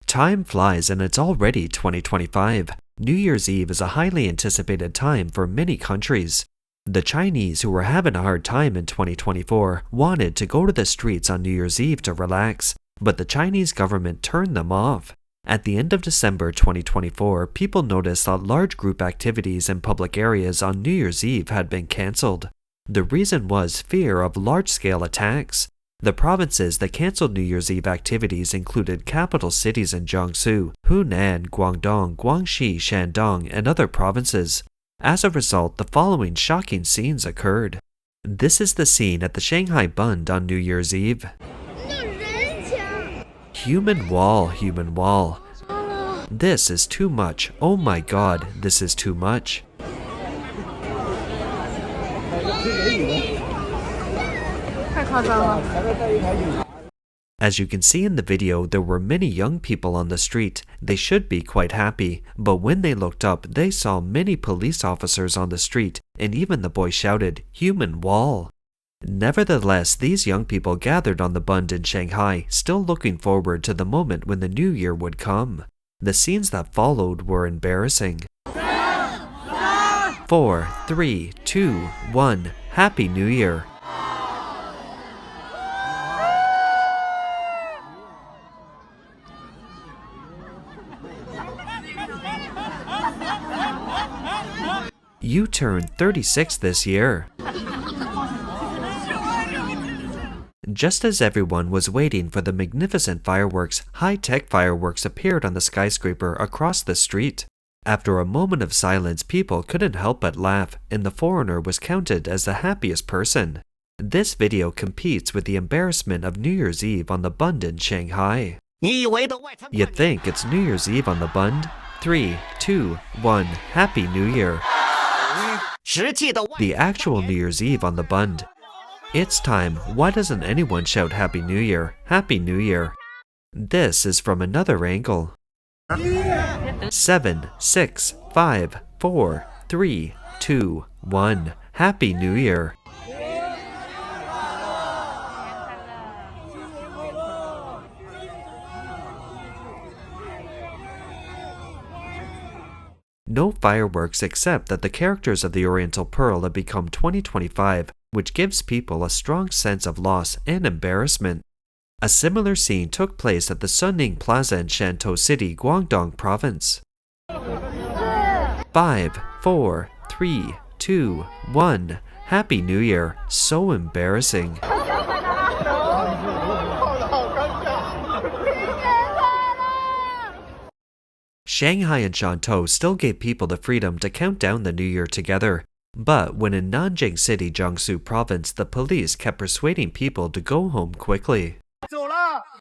Time flies and it's already 2025. New Year's Eve is a highly anticipated time for many countries. The Chinese, who were having a hard time in 2024, wanted to go to the streets on New Year's Eve to relax, but the Chinese government turned them off. At the end of December 2024, people noticed that large group activities in public areas on New Year's Eve had been cancelled. The reason was fear of large-scale attacks. The provinces that cancelled New Year's Eve activities included capital cities in Jiangsu, Hunan, Guangdong, Guangxi, Shandong, and other provinces. As a result, the following shocking scenes occurred. This is the scene at the Shanghai Bund on New Year's Eve. Human wall, human wall. This is too much. Oh my god, this is too much. As you can see in the video, there were many young people on the street. They should be quite happy, but when they looked up, they saw many police officers on the street, and even the boy shouted, "Human wall." Nevertheless, these young people gathered on the Bund in Shanghai, still looking forward to the moment when the new year would come. The scenes that followed were embarrassing. 4, 3, 2, 1, Happy New Year! You turned 36 this year. Just as everyone was waiting for the magnificent fireworks, high-tech fireworks appeared on the skyscraper across the street. After a moment of silence, people couldn't help but laugh, and the foreigner was counted as the happiest person. This video competes with the embarrassment of New Year's Eve on the Bund in Shanghai. You think it's New Year's Eve on the Bund? 3, 2, 1, Happy New Year! The actual New Year's Eve on the Bund. It's time. Why doesn't anyone shout Happy New Year? Happy New Year! This is from another angle. 7, 6, 5, 4, 3, 2, 1. Happy New Year! No fireworks except that the characters of the Oriental Pearl have become 2025, which gives people a strong sense of loss and embarrassment. A similar scene took place at the Suning Plaza in Shantou City, Guangdong Province. 5, 4, 3, 2, 1. Happy New Year! So embarrassing. Shanghai and Shantou still gave people the freedom to count down the New Year together. But when in Nanjing City, Jiangsu Province, the police kept persuading people to go home quickly.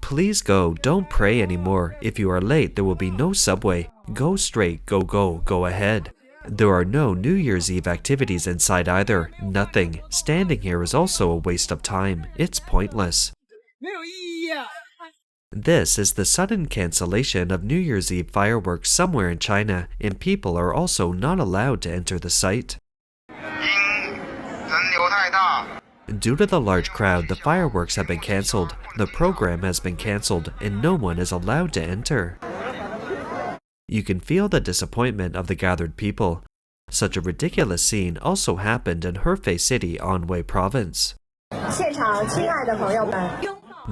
Please go, don't pray anymore. If you are late, there will be no subway. Go straight, go ahead. There are no New Year's Eve activities inside either. Nothing. Standing here is also a waste of time. It's pointless. This is the sudden cancellation of New Year's Eve fireworks somewhere in China, and people are also not allowed to enter the site. Due to the large crowd, the fireworks have been cancelled, the program has been cancelled, and no one is allowed to enter. You can feel the disappointment of the gathered people. Such a ridiculous scene also happened in Hefei City, Anhui Province.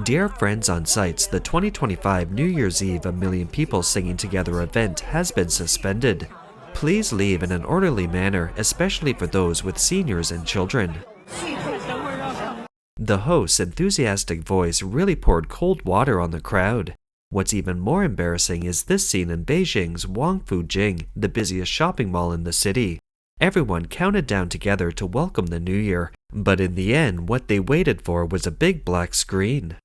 Dear friends on sites, the 2025 New Year's Eve A Million People Singing Together event has been suspended. Please leave in an orderly manner, especially for those with seniors and children. The host's enthusiastic voice really poured cold water on the crowd. What's even more embarrassing is this scene in Beijing's Guangxi, the busiest shopping mall in the city. Everyone counted down together to welcome the new year, but in the end, what they waited for was a big black screen.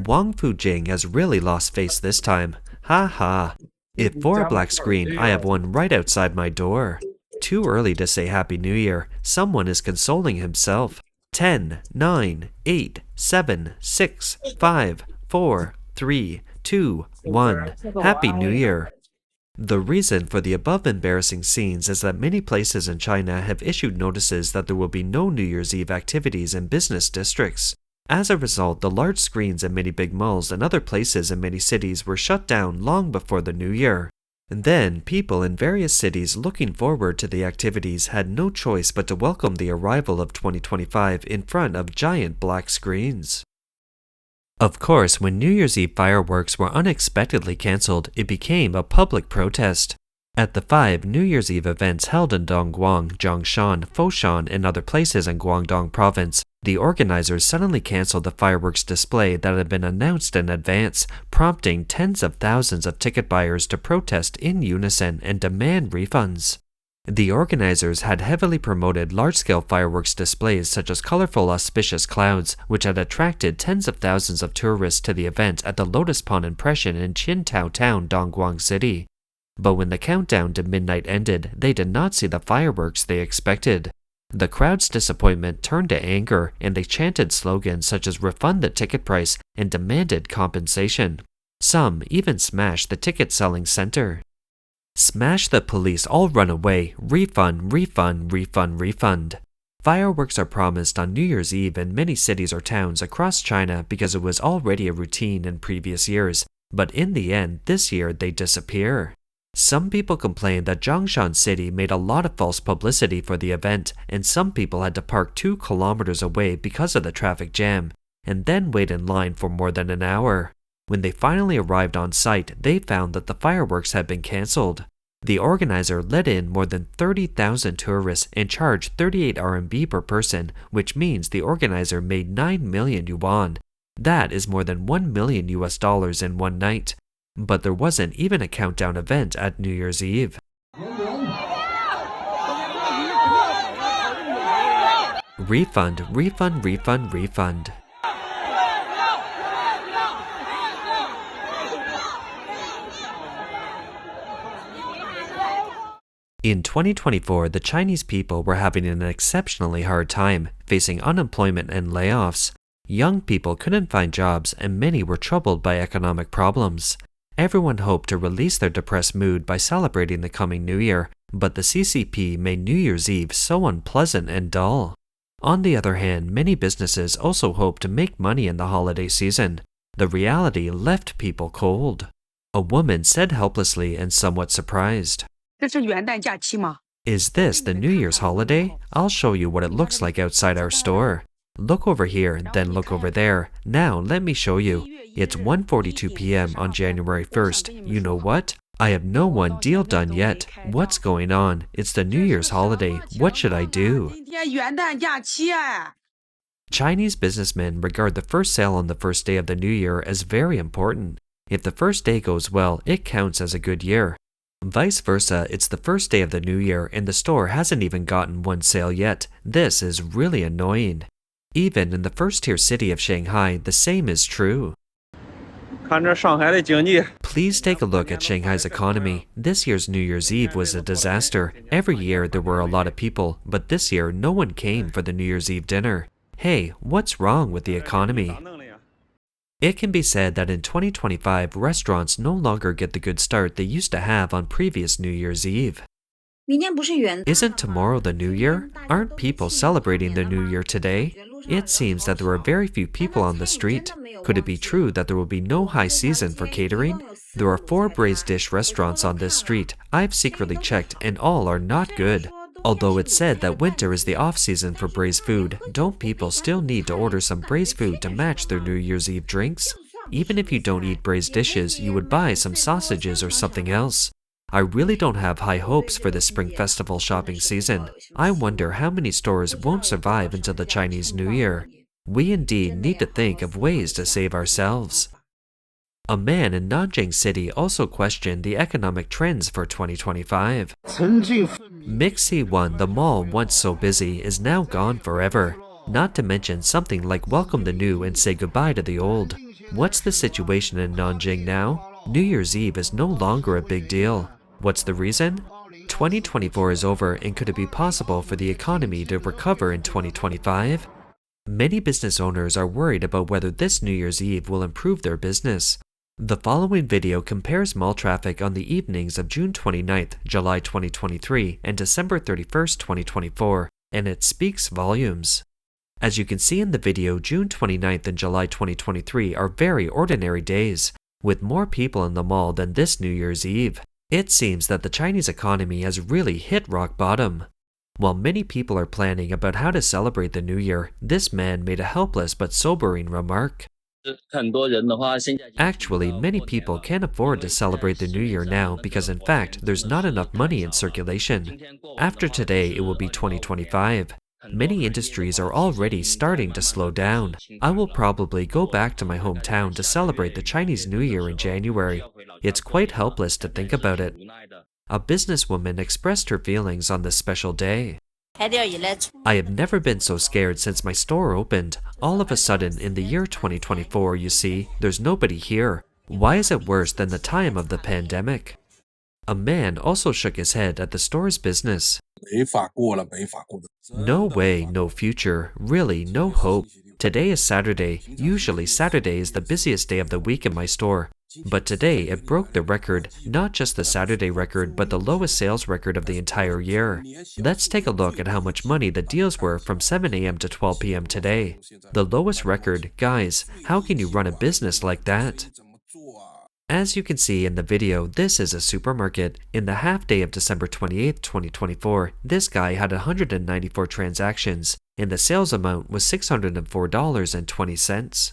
Guangxi has really lost face this time. Ha ha. If for a black screen, I have one right outside my door. Too early to say Happy New Year. Someone is consoling himself. 10, 9, 8, 7, 6, 5, 4, 3, 2, 1. Happy New Year! The reason for the above embarrassing scenes is that many places in China have issued notices that there will be no New Year's Eve activities in business districts. As a result, the large screens in many big malls and other places in many cities were shut down long before the new year. And then, people in various cities looking forward to the activities had no choice but to welcome the arrival of 2025 in front of giant black screens. Of course, when New Year's Eve fireworks were unexpectedly cancelled, it became a public protest. At the 5 New Year's Eve events held in Dongguan, Zhongshan, Foshan, and other places in Guangdong province, the organizers suddenly canceled the fireworks display that had been announced in advance, prompting tens of thousands of ticket buyers to protest in unison and demand refunds. The organizers had heavily promoted large-scale fireworks displays such as colorful auspicious clouds, which had attracted tens of thousands of tourists to the event at the Lotus Pond Impression in Qintao Town, Dongguan City. But when the countdown to midnight ended, they did not see the fireworks they expected. The crowd's disappointment turned to anger, and they chanted slogans such as "refund the ticket price" and demanded compensation. Some even smashed the ticket-selling center. "Smash the police, all run away, refund, refund, refund, refund." Fireworks are promised on New Year's Eve in many cities or towns across China because it was already a routine in previous years, but in the end, this year they disappear. Some people complained that Zhongshan City made a lot of false publicity for the event, and some people had to park 2 kilometers away because of the traffic jam, and then wait in line for more than an hour. When they finally arrived on site, they found that the fireworks had been cancelled. The organizer let in more than 30,000 tourists and charged 38 RMB per person, which means the organizer made 9 million yuan. That is more than $1 million in one night. But there wasn't even a countdown event at New Year's Eve. Refund, refund, refund, refund. In 2024, the Chinese people were having an exceptionally hard time, facing unemployment and layoffs. Young people couldn't find jobs, and many were troubled by economic problems. Everyone hoped to release their depressed mood by celebrating the coming New Year, but the CCP made New Year's Eve so unpleasant and dull. On the other hand, many businesses also hoped to make money in the holiday season. The reality left people cold. A woman said helplessly and somewhat surprised, "Is this the New Year's holiday? I'll show you what it looks like outside our store. Look over here, then look over there. Now let me show you. It's 1:42 p.m. on January 1st. You know what? I have no one deal done yet. What's going on? It's the New Year's holiday. What should I do?" Chinese businessmen regard the first sale on the first day of the New Year as very important. If the first day goes well, it counts as a good year. Vice versa, it's the first day of the New Year and the store hasn't even gotten one sale yet. This is really annoying. Even in the first-tier city of Shanghai, the same is true. Please take a look at Shanghai's economy. This year's New Year's Eve was a disaster. Every year there were a lot of people, but this year no one came for the New Year's Eve dinner. Hey, what's wrong with the economy? It can be said that in 2025, restaurants no longer get the good start they used to have on previous New Year's Eve. Isn't tomorrow the New Year? Aren't people celebrating the New Year today? It seems that there are very few people on the street. Could it be true that there will be no high season for catering? There are 4 braised dish restaurants on this street. I've secretly checked and all are not good. Although it's said that winter is the off-season for braised food, don't people still need to order some braised food to match their New Year's Eve drinks? Even if you don't eat braised dishes, you would buy some sausages or something else. I really don't have high hopes for this Spring Festival shopping season. I wonder how many stores won't survive until the Chinese New Year. We indeed need to think of ways to save ourselves. A man in Nanjing City also questioned the economic trends for 2025. Mixi 1, the mall once so busy, is now gone forever. Not to mention something like welcome the new and say goodbye to the old. What's the situation in Nanjing now? New Year's Eve is no longer a big deal. What's the reason? 2024 is over, and could it be possible for the economy to recover in 2025? Many business owners are worried about whether this New Year's Eve will improve their business. The following video compares mall traffic on the evenings of June 29th, July 2023, and December 31st, 2024, and it speaks volumes. As you can see in the video, June 29th and July 2023 are very ordinary days, with more people in the mall than this New Year's Eve. It seems that the Chinese economy has really hit rock bottom. While many people are planning about how to celebrate the New Year, this man made a helpless but sobering remark. Actually, many people can't afford to celebrate the New Year now because in fact, there's not enough money in circulation. After today, it will be 2025. Many industries are already starting to slow down. I will probably go back to my hometown to celebrate the Chinese New Year in January. It's quite helpless to think about it. A businesswoman expressed her feelings on this special day. I have never been so scared since my store opened. All of a sudden, in the year 2024, you see, there's nobody here. Why is it worse than the time of the pandemic? A man also shook his head at the store's business. No way, no future, really no hope. Today is Saturday. Usually Saturday is the busiest day of the week in my store. But today it broke the record, not just the Saturday record, but the lowest sales record of the entire year. Let's take a look at how much money the deals were from 7 a.m. to 12 p.m. today. The lowest record, guys, how can you run a business like that? As you can see in the video, this is a supermarket. In the half day of December 28, 2024, this guy had 194 transactions, and the sales amount was $604.20.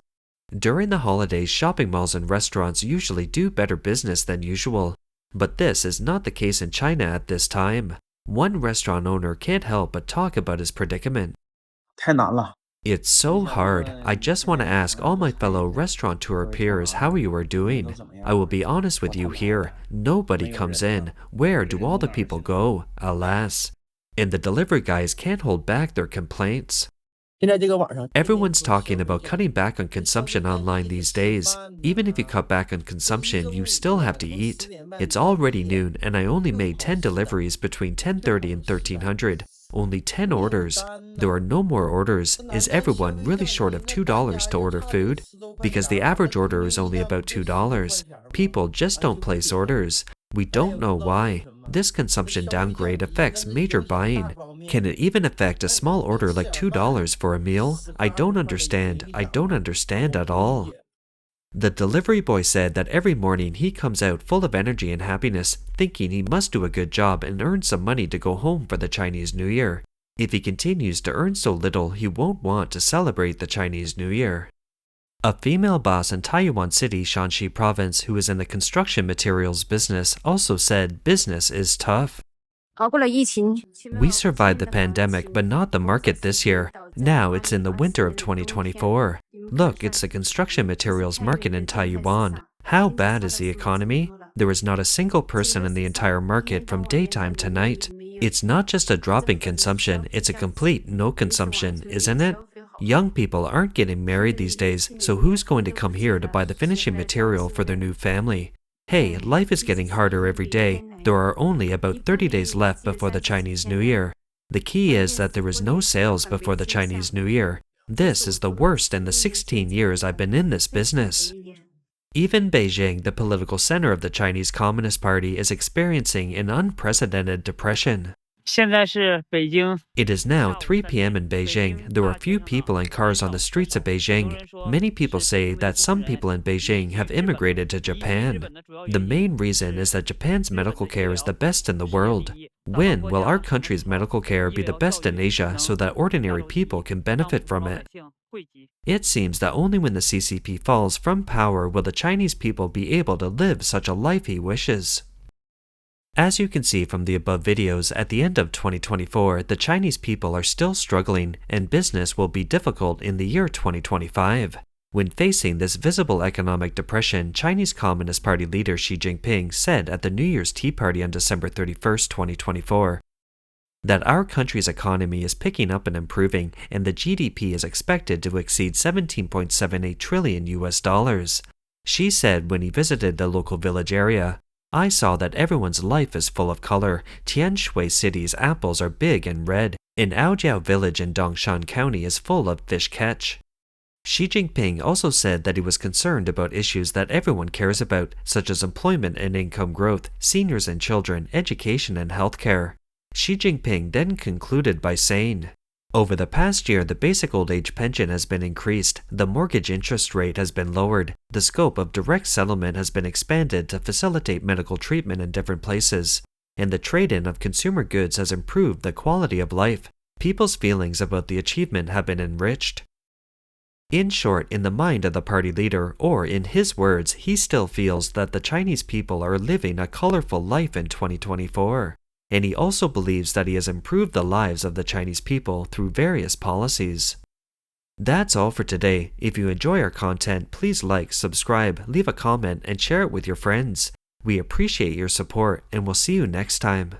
During the holidays, shopping malls and restaurants usually do better business than usual, but this is not the case in China at this time. One restaurant owner can't help but talk about his predicament. 太难了。 It's so hard. I just want to ask all my fellow restaurateur peers how you are doing. I will be honest with you here. Nobody comes in. Where do all the people go? Alas. And the delivery guys can't hold back their complaints. Everyone's talking about cutting back on consumption online these days. Even if you cut back on consumption, you still have to eat. It's already noon and I only made 10 deliveries between 10:30 and 1300. Only 10 orders. There are no more orders. Is everyone really short of $2 to order food? Because the average order is only about $2. People just don't place orders. We don't know why. This consumption downgrade affects major buying. Can it even affect a small order like $2 for a meal? I don't understand. I don't understand at all. The delivery boy said that every morning he comes out full of energy and happiness, thinking he must do a good job and earn some money to go home for the Chinese New Year. If he continues to earn so little, he won't want to celebrate the Chinese New Year. A female boss in Taiyuan City, Shandong province, who is in the construction materials business, also said business is tough. We survived the pandemic, but not the market this year. Now it's in the winter of 2024. Look, it's the construction materials market in Taiyuan. How bad is the economy? There is not a single person in the entire market from daytime to night. It's not just a drop in consumption, it's a complete no consumption, isn't it? Young people aren't getting married these days, so who's going to come here to buy the finishing material for their new family? Hey, life is getting harder every day. There are only about 30 days left before the Chinese New Year. The key is that there is no sales before the Chinese New Year. This is the worst in the 16 years I've been in this business. Even Beijing, the political center of the Chinese Communist Party, is experiencing an unprecedented depression. 现在是北京。 It is now 3 p.m. in Beijing. There are few people and cars on the streets of Beijing. Many people say that some people in Beijing have immigrated to Japan. The main reason is that Japan's medical care is the best in the world. When will our country's medical care be the best in Asia so that ordinary people can benefit from it? It seems that only when the CCP falls from power will the Chinese people be able to live such a life he wishes. As you can see from the above videos, at the end of 2024, the Chinese people are still struggling and business will be difficult in the year 2025. When facing this visible economic depression, Chinese Communist Party leader Xi Jinping said at the New Year's Tea Party on December 31st, 2024, that our country's economy is picking up and improving and the GDP is expected to exceed 17.78 trillion US dollars. Xi said when he visited the local village area, I saw that everyone's life is full of color. Tianshui City's apples are big and red, and Aojiao village in Dongshan County is full of fish catch. Xi Jinping also said that he was concerned about issues that everyone cares about, such as employment and income growth, seniors and children, education and healthcare. Xi Jinping then concluded by saying, Over the past year, the basic old age pension has been increased, the mortgage interest rate has been lowered, the scope of direct settlement has been expanded to facilitate medical treatment in different places, and the trade-in of consumer goods has improved the quality of life. People's feelings about the achievement have been enriched. In short, in the mind of the party leader, or in his words, he still feels that the Chinese people are living a colorful life in 2024. And he also believes that he has improved the lives of the Chinese people through various policies. That's all for today. If you enjoy our content, please like, subscribe, leave a comment, and share it with your friends. We appreciate your support, and we'll see you next time.